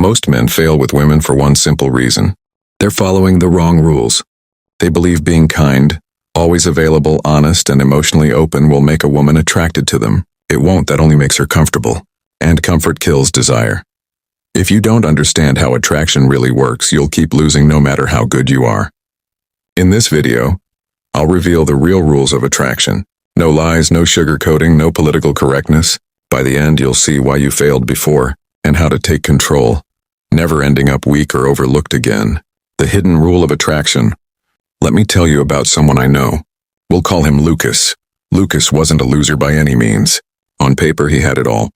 Most men fail with women for one simple reason. They're following the wrong rules. They believe being kind, always available, honest, and emotionally open will make a woman attracted to them. It won't, that only makes her comfortable. And comfort kills desire. If you don't understand how attraction really works, you'll keep losing no matter how good you are. In this video, I'll reveal the real rules of attraction. No lies, no sugarcoating, no political correctness. By the end, you'll see why you failed before and how to take control, never ending up weak or overlooked again. The hidden rule of attraction. Let me tell you about someone I know. We'll call him Lucas. Lucas wasn't a loser by any means. On paper, he had it all.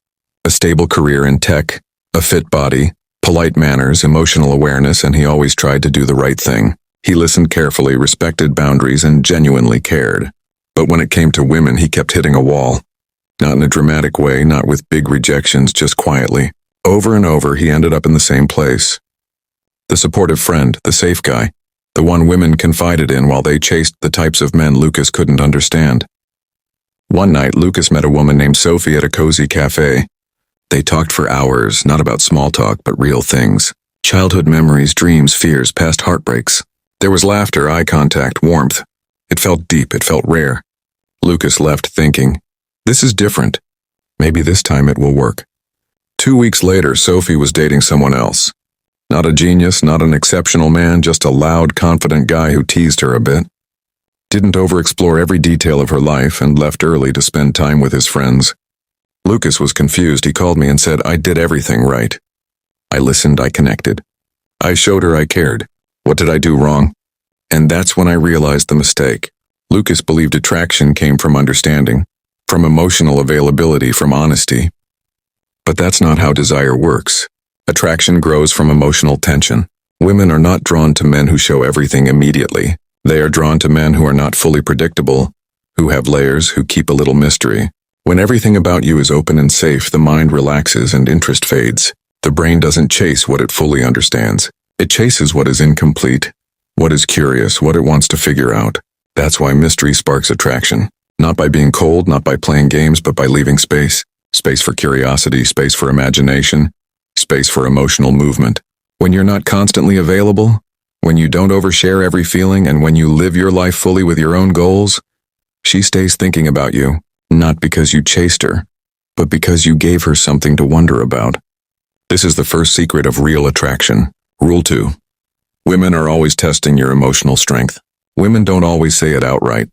A stable career in tech, a fit body, polite manners, emotional awareness, and he always tried to do the right thing. He listened carefully, respected boundaries, and genuinely cared. But when it came to women, he kept hitting a wall. Not in a dramatic way, not with big rejections, just quietly. Over and over, he ended up in the same place. The supportive friend, the safe guy, the one women confided in while they chased the types of men Lucas couldn't understand. One night, Lucas met a woman named Sophie at a cozy cafe. They talked for hours, not about small talk, but real things. Childhood memories, dreams, fears, past heartbreaks. There was laughter, eye contact, warmth. It felt deep, it felt rare. Lucas left thinking, this is different. Maybe this time it will work. 2 weeks later, Sophie was dating someone else. Not a genius, not an exceptional man, just a loud, confident guy who teased her a bit. Didn't overexplore every detail of her life and left early to spend time with his friends. Lucas was confused. He called me and said, I did everything right. I listened, I connected. I showed her I cared. What did I do wrong? And that's when I realized the mistake. Lucas believed attraction came from understanding, from emotional availability, from honesty. But that's not how desire works. Attraction grows from emotional tension. Women are not drawn to men who show everything immediately. They are drawn to men who are not fully predictable, who have layers, who keep a little mystery. When everything about you is open and safe, the mind relaxes and interest fades. The brain doesn't chase what it fully understands. It chases what is incomplete, what is curious, what it wants to figure out. That's why mystery sparks attraction. Not by being cold, not by playing games, but by leaving space. Space for curiosity, space for imagination, space for emotional movement. When you're not constantly available, when you don't overshare every feeling, and when you live your life fully with your own goals, she stays thinking about you, not because you chased her, but because you gave her something to wonder about. This is the first secret of real attraction. Rule 2. Women are always testing your emotional strength. Women don't always say it outright,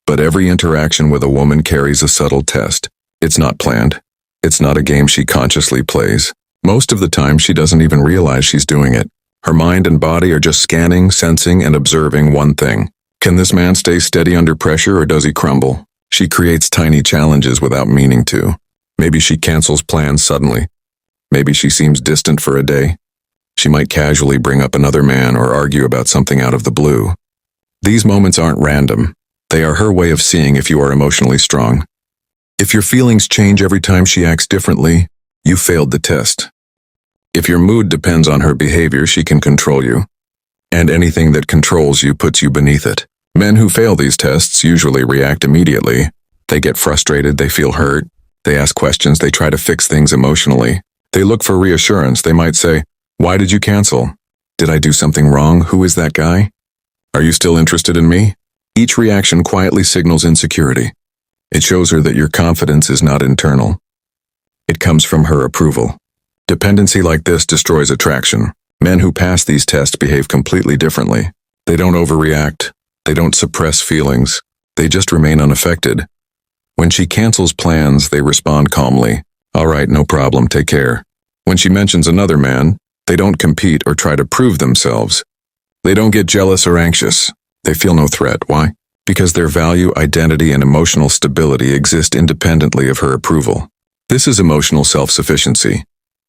but every interaction with a woman carries a subtle test. It's not planned. It's not a game she consciously plays. Most of the time, she doesn't even realize she's doing it. Her mind and body are just scanning, sensing, and observing one thing. Can this man stay steady under pressure, or does he crumble? She creates tiny challenges without meaning to. Maybe she cancels plans suddenly. Maybe she seems distant for a day. She might casually bring up another man or argue about something out of the blue. These moments aren't random. They are her way of seeing if you are emotionally strong. If your feelings change every time she acts differently, you failed the test. If your mood depends on her behavior, she can control you. And anything that controls you puts you beneath it. Men who fail these tests usually react immediately. They get frustrated, they feel hurt, they ask questions, they try to fix things emotionally. They look for reassurance. They might say, why did you cancel? Did I do something wrong? Who is that guy? Are you still interested in me? Each reaction quietly signals insecurity. It shows her that your confidence is not internal. It comes from her approval. Dependency like this destroys attraction. Men who pass these tests behave completely differently. They don't overreact. They don't suppress feelings. They just remain unaffected. When she cancels plans, they respond calmly. All right, no problem, take care. When she mentions another man, they don't compete or try to prove themselves. They don't get jealous or anxious. They feel no threat. Why? Because their value, identity, and emotional stability exist independently of her approval. This is emotional self-sufficiency.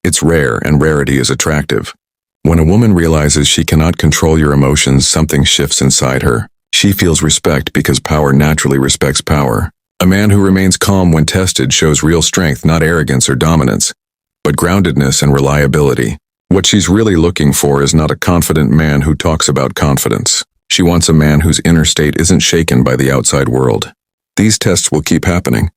It's rare, and rarity is attractive. When a woman realizes she cannot control your emotions, something shifts inside her. She feels respect because power naturally respects power. A man who remains calm when tested shows real strength, not arrogance or dominance, but groundedness and reliability. What she's really looking for is not a confident man who talks about confidence. She wants a man whose inner state isn't shaken by the outside world. These tests will keep happening,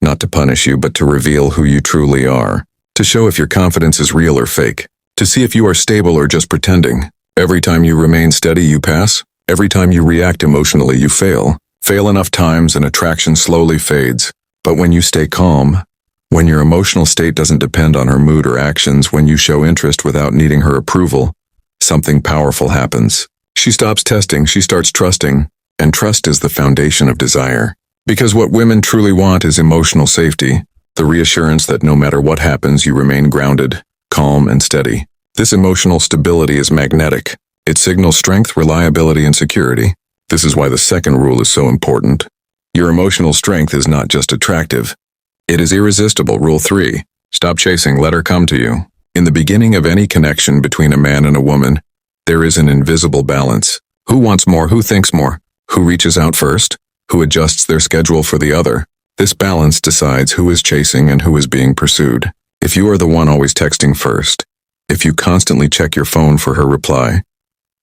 not to punish you, but to reveal who you truly are, to show if your confidence is real or fake, to see if you are stable or just pretending. Every time you remain steady, you pass. Every time you react emotionally, you fail. Fail enough times and attraction slowly fades. But when you stay calm, when your emotional state doesn't depend on her mood or actions, when you show interest without needing her approval, something powerful happens. She stops testing, she starts trusting, and trust is the foundation of desire. Because what women truly want is emotional safety, the reassurance that no matter what happens, you remain grounded, calm, and steady. This emotional stability is magnetic. It signals strength, reliability, and security. This is why the second rule is so important. Your emotional strength is not just attractive. It is irresistible. Rule 3. Stop chasing, let her come to you. In the beginning of any connection between a man and a woman, there is an invisible balance. Who wants more? Who thinks more? Who reaches out first? Who adjusts their schedule for the other? This balance decides who is chasing and who is being pursued. If you are the one always texting first, if you constantly check your phone for her reply,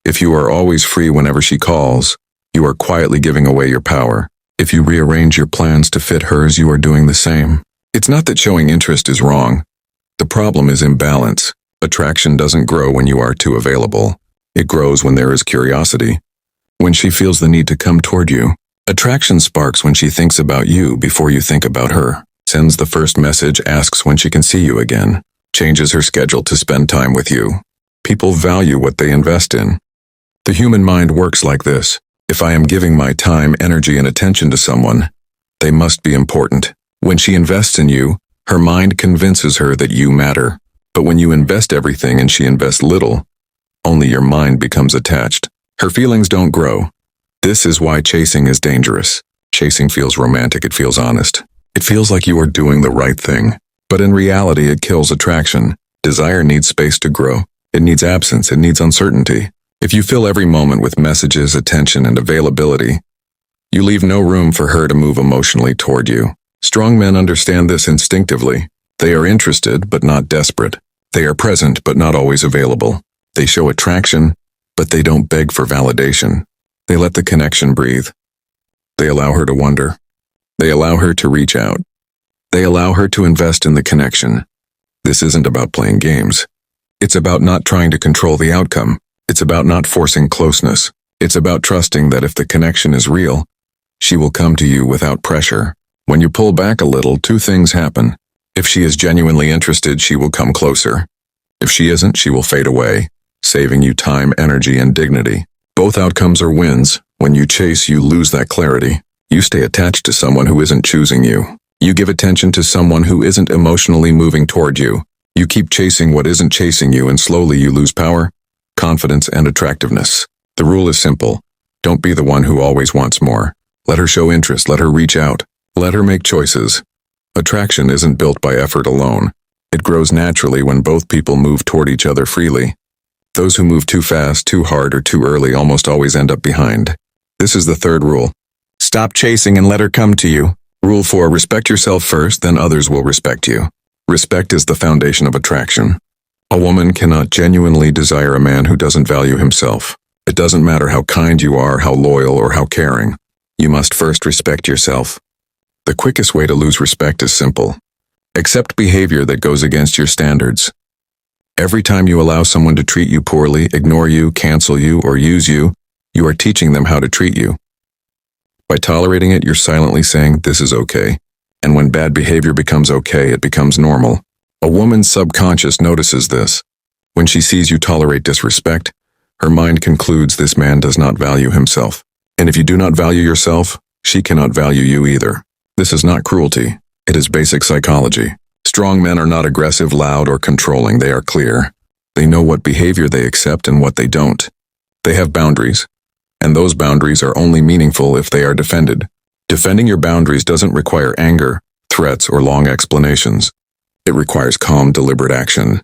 if you are always free whenever she calls, you are quietly giving away your power. If you rearrange your plans to fit hers, you are doing the same. It's not that showing interest is wrong. The problem is imbalance. Attraction doesn't grow when you are too available. It grows when there is curiosity. When she feels the need to come toward you. Attraction sparks when she thinks about you before you think about her. Sends the first message, asks when she can see you again. Changes her schedule to spend time with you. People value what they invest in. The human mind works like this. If I am giving my time, energy, and attention to someone, they must be important. When she invests in you, her mind convinces her that you matter. But when you invest everything and she invests little, only your mind becomes attached. Her feelings don't grow. This is why chasing is dangerous. Chasing feels romantic, it feels honest. It feels like you are doing the right thing. But in reality, it kills attraction. Desire needs space to grow. It needs absence, it needs uncertainty. If you fill every moment with messages, attention, and availability, you leave no room for her to move emotionally toward you. Strong men understand this instinctively. They are interested, but not desperate. They are present, but not always available. They show attraction, but they don't beg for validation. They let the connection breathe. They allow her to wonder. They allow her to reach out. They allow her to invest in the connection. This isn't about playing games. It's about not trying to control the outcome. It's about not forcing closeness. It's about trusting that if the connection is real, she will come to you without pressure. When you pull back a little, two things happen. If she is genuinely interested, she will come closer. If she isn't, she will fade away, saving you time, energy, and dignity. Both outcomes are wins. When you chase, you lose that clarity. You stay attached to someone who isn't choosing you. You give attention to someone who isn't emotionally moving toward you. You keep chasing what isn't chasing you, and slowly you lose power, confidence, and attractiveness. The rule is simple. Don't be the one who always wants more. Let her show interest. Let her reach out. Let her make choices. Attraction isn't built by effort alone. It grows naturally when both people move toward each other freely. Those who move too fast, too hard, or too early almost always end up behind. This is the third rule. Stop chasing and let her come to you. Rule 4. Respect yourself first, then others will respect you. Respect is the foundation of attraction. A woman cannot genuinely desire a man who doesn't value himself. It doesn't matter how kind you are, how loyal, or how caring. You must first respect yourself. The quickest way to lose respect is simple. Accept behavior that goes against your standards. Every time you allow someone to treat you poorly, ignore you, cancel you, or use you, you are teaching them how to treat you. By tolerating it, you're silently saying, this is okay. And when bad behavior becomes okay, it becomes normal. A woman's subconscious notices this. When she sees you tolerate disrespect, her mind concludes this man does not value himself. And if you do not value yourself, she cannot value you either. This is not cruelty. It is basic psychology. Strong men are not aggressive, loud, or controlling. They are clear. They know what behavior they accept and what they don't. They have boundaries. And those boundaries are only meaningful if they are defended. Defending your boundaries doesn't require anger, threats, or long explanations. It requires calm, deliberate action.